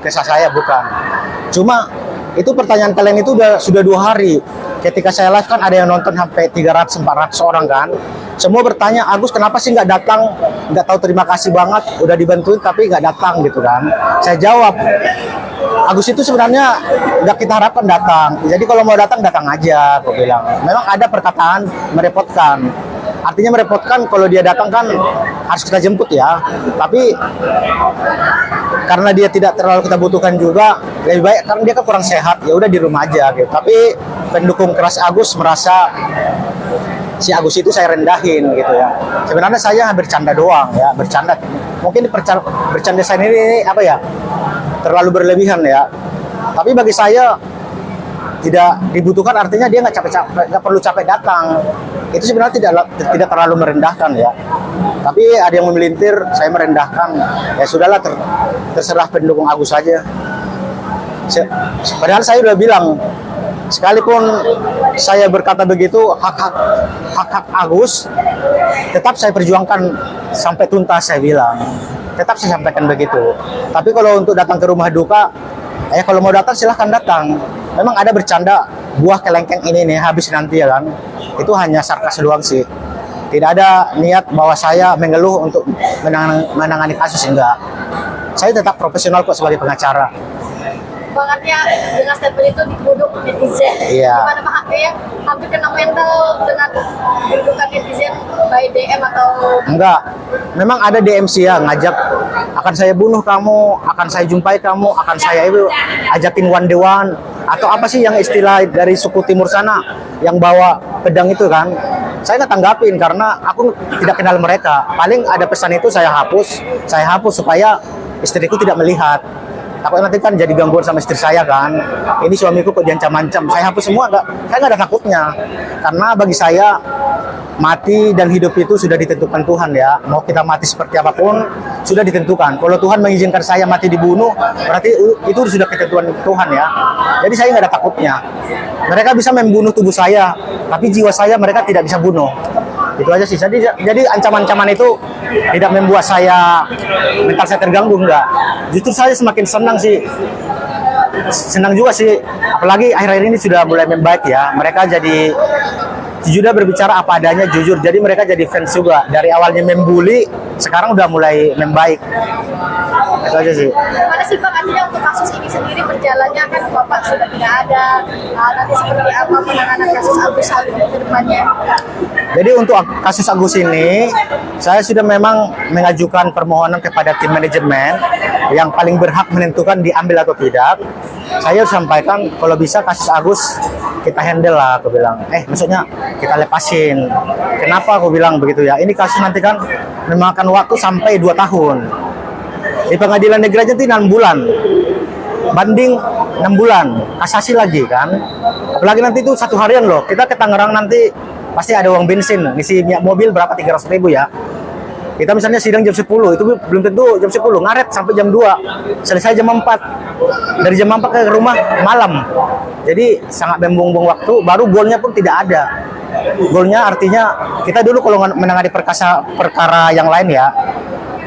Kisah saya bukan. Cuma itu pertanyaan kalian itu sudah 2 hari. Ketika saya live kan ada yang nonton sampai 300-400 orang kan. Semua bertanya, Agus kenapa sih nggak datang? Nggak tahu terima kasih banget, udah dibantuin tapi nggak datang gitu kan. Saya jawab, Agus itu sebenarnya nggak kita harapkan datang. Jadi kalau mau datang, datang aja, aku bilang. Memang ada perkataan merepotkan. Artinya merepotkan kalau dia datang kan harus kita jemput ya. Tapi karena dia tidak terlalu kita butuhkan juga, lebih baik karena dia kan kurang sehat, ya udah di rumah aja gitu. Tapi pendukung keras Agus merasa si Agus itu saya rendahin gitu ya. Sebenarnya saya bercanda doang ya, bercanda. Mungkin bercanda saya ini apa ya, terlalu berlebihan ya. Tapi bagi saya tidak dibutuhkan, artinya dia nggak capek-capek, nggak perlu capek datang. Itu sebenarnya tidak terlalu merendahkan ya. Tapi ada yang memelintir saya merendahkan, ya sudahlah, terserah pendukung Agus saja. Padahal saya udah bilang, sekalipun saya berkata begitu, hak Agus tetap saya perjuangkan sampai tuntas, saya bilang. Tetap saya sampaikan begitu. Tapi kalau untuk datang ke rumah duka, kalau mau datang silahkan datang. Memang ada bercanda, buah kelengkeng ini nih habis nanti ya kan. Itu hanya sarkas doang sih. Tidak ada niat bahwa saya mengeluh untuk menangani kasus, enggak. Saya tetap profesional kok sebagai pengacara. Bangetnya dengan statement itu digeruduk netizen. Iya. Gimana Pak ya? Hampir kena mental dengan gerudukan netizen by DM atau? Enggak. Memang ada DM sih ya, ngajak akan saya bunuh kamu, akan saya jumpai kamu, akan saya itu ajakin one day one, atau apa sih yang istilah dari suku timur sana yang bawa pedang itu kan. Saya nggak tanggapin karena aku tidak kenal mereka. Paling ada pesan itu saya hapus supaya istriku tidak melihat. Takutnya nanti kan jadi gangguan sama istri saya kan. Ini suamiku kok diancam-ancam. Saya hapus semua, saya nggak ada takutnya. Karena bagi saya mati dan hidup itu sudah ditentukan Tuhan ya. Mau kita mati seperti apapun sudah ditentukan. Kalau Tuhan mengizinkan saya mati dibunuh, berarti itu sudah ketentuan Tuhan ya. Jadi saya nggak ada takutnya. Mereka bisa membunuh tubuh saya, tapi jiwa saya mereka tidak bisa bunuh. Itu aja sih. Jadi ancaman-ancaman itu tidak membuat saya mental saya terganggu, enggak. Justru saya semakin senang sih. Senang juga sih. Apalagi akhir-akhir ini sudah mulai membaik ya. Mereka jadi sudah berbicara apa adanya, jujur. Jadi mereka jadi fans juga. Dari awalnya membuli, sekarang udah mulai membaik. Itu aja sih. Gimana sih Pak, artinya untuk kasus ini sendiri berjalannya kan Bapak sudah tidak ada. Nanti seperti apa penanganan kasus Agus Salim ke depannya? Jadi untuk kasus Agus ini, saya sudah memang mengajukan permohonan kepada tim manajemen yang paling berhak menentukan diambil atau tidak. Saya sampaikan kalau bisa kasus Agus kita handle lah, aku bilang. Maksudnya kita lepasin. Kenapa aku bilang begitu ya? Ini kasus nanti kan memakan waktu sampai 2 tahun. Di pengadilan negeri aja 6 bulan. Banding 6 bulan. Kasasi lagi kan. Apalagi nanti itu 1 harian loh. Kita ke Tangerang nanti pasti ada uang bensin, ngisi minyak mobil berapa, 300.000 ya. Kita misalnya sidang jam 10, itu belum tentu jam 10, ngaret sampai jam 2, selesai jam 4. Dari jam 4 ke rumah malam. Jadi sangat membuang-buang waktu, baru golnya pun tidak ada. Golnya artinya kita dulu kalau menangani perkara yang lain ya,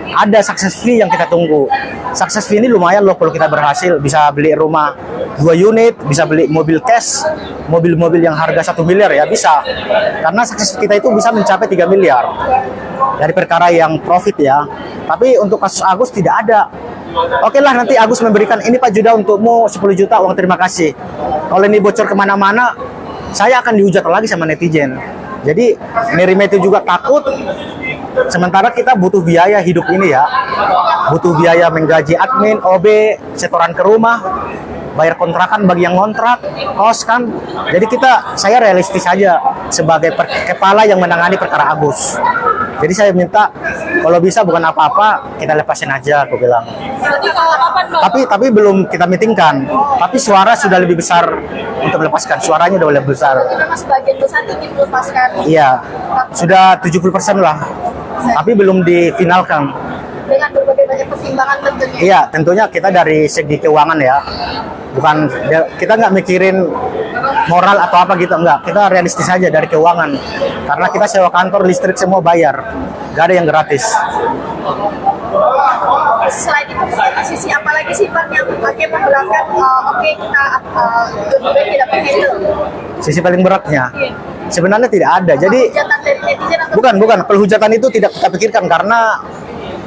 ada success fee yang kita tunggu. Success fee ini lumayan loh kalau kita berhasil, bisa beli rumah 2 unit, bisa beli mobil cash, mobil-mobil yang harga 1 miliar ya bisa. Karena success fee kita itu bisa mencapai 3 miliar dari perkara yang profit ya. Tapi untuk kasus Agus tidak ada. Oke lah, nanti Agus memberikan ini Pak Juda untukmu 10 juta uang terima kasih. Kalau ini bocor kemana-mana, saya akan dihujat lagi sama netizen. Jadi nerima itu juga takut. Sementara kita butuh biaya hidup ini ya, butuh biaya menggaji admin, OB, setoran ke rumah. bayar kontrakan bagi yang ngontrak, kos kan. Jadi saya realistis aja sebagai kepala yang menangani perkara Agus. Jadi saya minta kalau bisa bukan apa-apa kita lepasin aja, aku bilang. Berarti kalau kapan Bang? Tapi belum kita meetingkan. Tapi suara sudah lebih besar untuk melepaskan. Suaranya udah lebih besar. Berarti memang sebagian besar ingin melepaskan Iya, sudah 70% lah. Tapi belum difinalkan. dengan berbagai banyak pertimbangan tentunya. Iya, tentunya kita dari segi keuangan ya. Bukan kita nggak mikirin moral atau apa gitu, enggak. Kita realistis aja dari keuangan. Karena kita sewa kantor, listrik semua bayar. Nggak ada yang gratis. Selain itu, sisi apa lagi sih Bang yang pakai memberatkan? Oke, kita lebih baik tidak menghandle. Sisi paling beratnya sebenarnya tidak ada. Jadi Hujatan dari netizen atau bukan perhujatan itu tidak kita pikirkan karena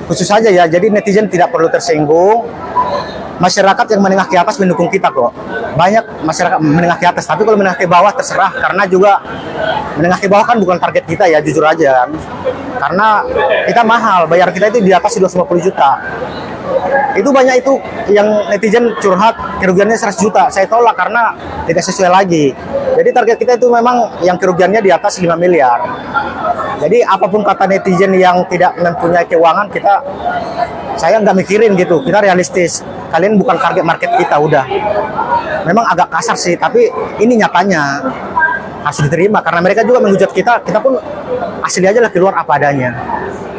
khusus saja ya. Jadi netizen tidak perlu tersinggung. Masyarakat yang menengah ke atas mendukung kita kok. Banyak masyarakat menengah ke atas, tapi kalau menengah ke bawah terserah karena juga menengah ke bawah kan bukan target kita ya, jujur aja kan. Karena kita mahal, bayar kita itu di atas 250 juta. Itu banyak itu yang netizen curhat kerugiannya 100 juta. Saya tolak karena tidak sesuai lagi. Jadi target kita itu memang yang kerugiannya di atas 5 miliar. Jadi apapun kata netizen yang tidak mempunyai keuangan, saya nggak mikirin gitu. Kita realistis. Kalian bukan target market kita, udah. Memang agak kasar sih, tapi ini nyatanya harus diterima karena mereka juga menghujat kita. Kita pun asli aja lah keluar apa adanya.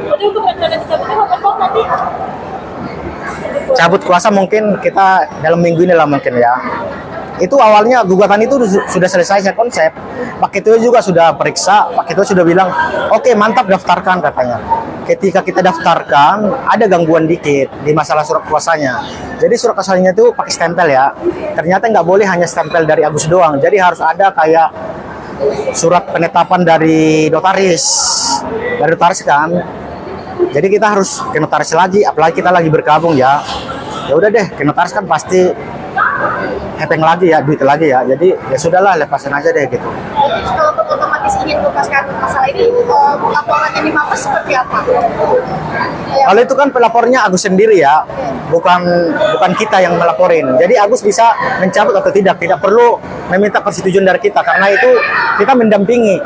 Jadi untuk rencana dicabutnya kapan Bang nanti? Cabut kuasa mungkin kita dalam minggu ini lah mungkin ya. Itu awalnya gugatan itu sudah selesai saya konsep. Pak Ketua juga sudah periksa, Pak Ketua sudah bilang, oke, mantap daftarkan katanya. Ketika kita daftarkan, ada gangguan dikit di masalah surat kuasanya. Jadi surat kuasanya itu pakai stempel ya. Ternyata nggak boleh hanya stempel dari Agus doang. Jadi harus ada kayak surat penetapan dari notaris. Dari notaris kan. Jadi kita harus ke notaris lagi, apalagi kita lagi bergabung ya. Ya udah deh, ke notaris kan pasti hepeng lagi ya, duit lagi ya. Jadi ya sudahlah, lepasin aja deh gitu. Jadi kalau otomatis ingin melepaskan masalah ini, laporan yang Mabes seperti apa? Ya, Kalau itu kan pelapornya Agus sendiri ya, bukan kita yang melaporin. Jadi Agus bisa mencabut atau tidak perlu meminta persetujuan dari kita karena itu kita mendampingi.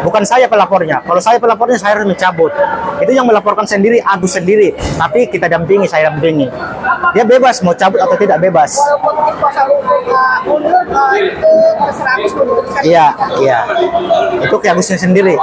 Bukan saya pelapornya. Kalau saya pelapornya saya harus mencabut. Itu yang melaporkan sendiri Agus sendiri, tapi kita dampingi, saya dampingi. Dia bebas mau cabut atau tidak bebas. walaupun tim kuasa hukum mundur, itu terserah Agus mau diberikan. Iya. Itu ke Agusnya sendiri.